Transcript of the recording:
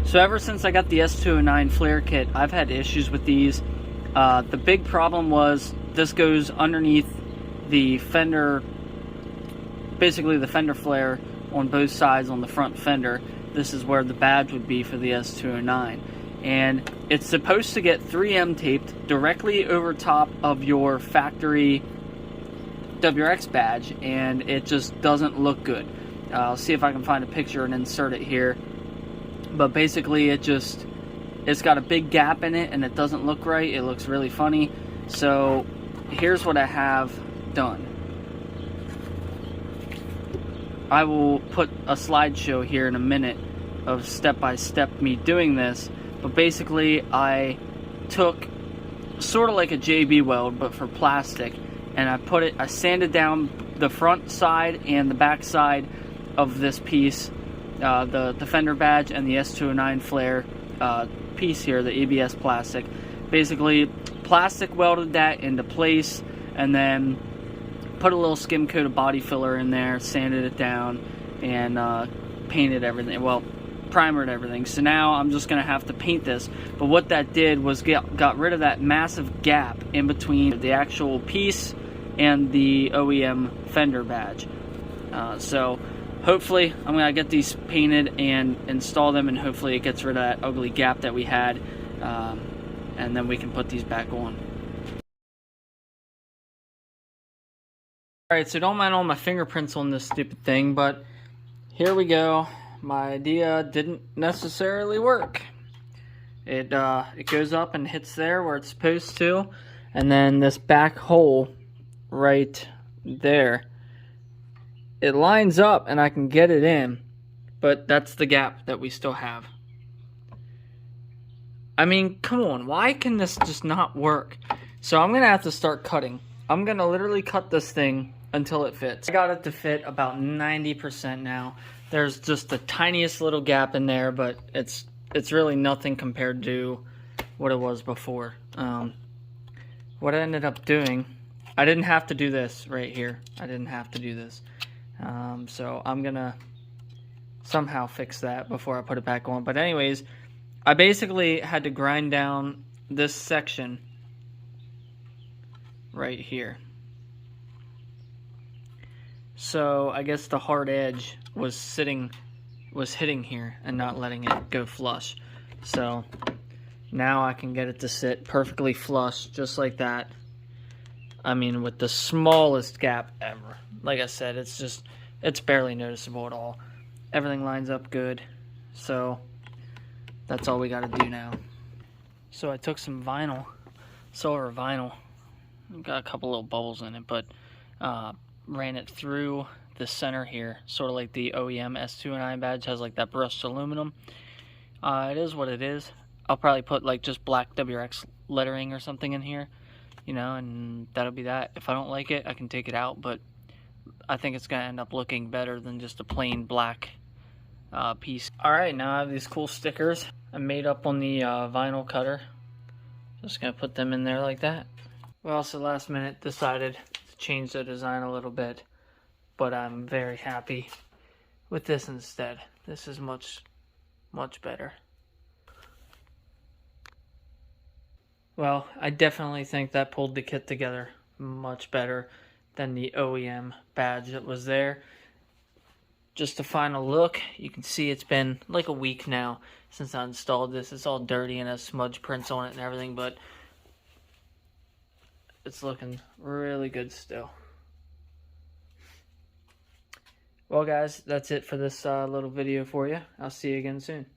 So ever since I got the S209 flare kit, I've had issues with these. The big problem was this goes underneath the fender, basically the fender flare on both sides on the front fender. This is where the badge would be for the S209. And it's supposed to get 3M taped directly over top of your factory WRX badge, and it just doesn't look good. I'll see if I can find a picture and insert it here. But basically it's got a big gap in it and it doesn't look right. It looks really funny. So here's what I have done. I will put a slideshow here in a minute of step-by-step me doing this. But basically I took sort of like a JB weld but for plastic, and I sanded down the front side and the back side of this piece, the fender badge and the S209 flare piece here, the ABS plastic. Basically plastic welded that into place, and then put a little skim coat of body filler in there, sanded it down, and painted everything. Well, primered everything. So now I'm just gonna have to paint this. But what that did was got rid of that massive gap in between the actual piece and the OEM fender badge. So hopefully I'm gonna get these painted and install them, and hopefully it gets rid of that ugly gap that we had, and then we can put these back on. Alright, so don't mind all my fingerprints on this stupid thing, but here we go. My idea didn't necessarily work. It goes up and hits there where it's supposed to, and then this back hole right there, it lines up and I can get it in, but that's the gap that we still have. I mean, come on, why can this just not work? So I'm gonna have to start cutting. I'm gonna literally cut this thing until it fits. I got it to fit about 90% now. There's just the tiniest little gap in there, but it's really nothing compared to what it was before. What I ended up doing, I didn't have to do this right here. I didn't have to do this. So I'm gonna somehow fix that before I put it back on. But anyways, I basically had to grind down this section right here. So I guess the hard edge was hitting here and not letting it go flush. So now I can get it to sit perfectly flush, just like that. I mean, with the smallest gap ever. Like I said, it's barely noticeable at all. Everything lines up good. So that's all we got to do now. So I took some vinyl, silver vinyl. Got a couple little bubbles in it, but ran it through the center here, sort of like the OEM S209 badge has like that brushed aluminum. It is what it is. I'll probably put like just black WRX lettering or something in here, you know, and that'll be that. If I don't like it, I can take it out, but I think it's gonna end up looking better than just a plain black piece. Alright, now I have these cool stickers I made up on the vinyl cutter. Just gonna put them in there like that. We also last minute decided to change the design a little bit, but I'm very happy with this instead. This is much better. Well, I definitely think that pulled the kit together much better than the OEM badge that was there. Just a final look, you can see it's been like a week now since I installed this. It's all dirty and has smudge prints on it and everything, but it's looking really good still. Well guys, that's it for this little video for you. I'll see you again soon.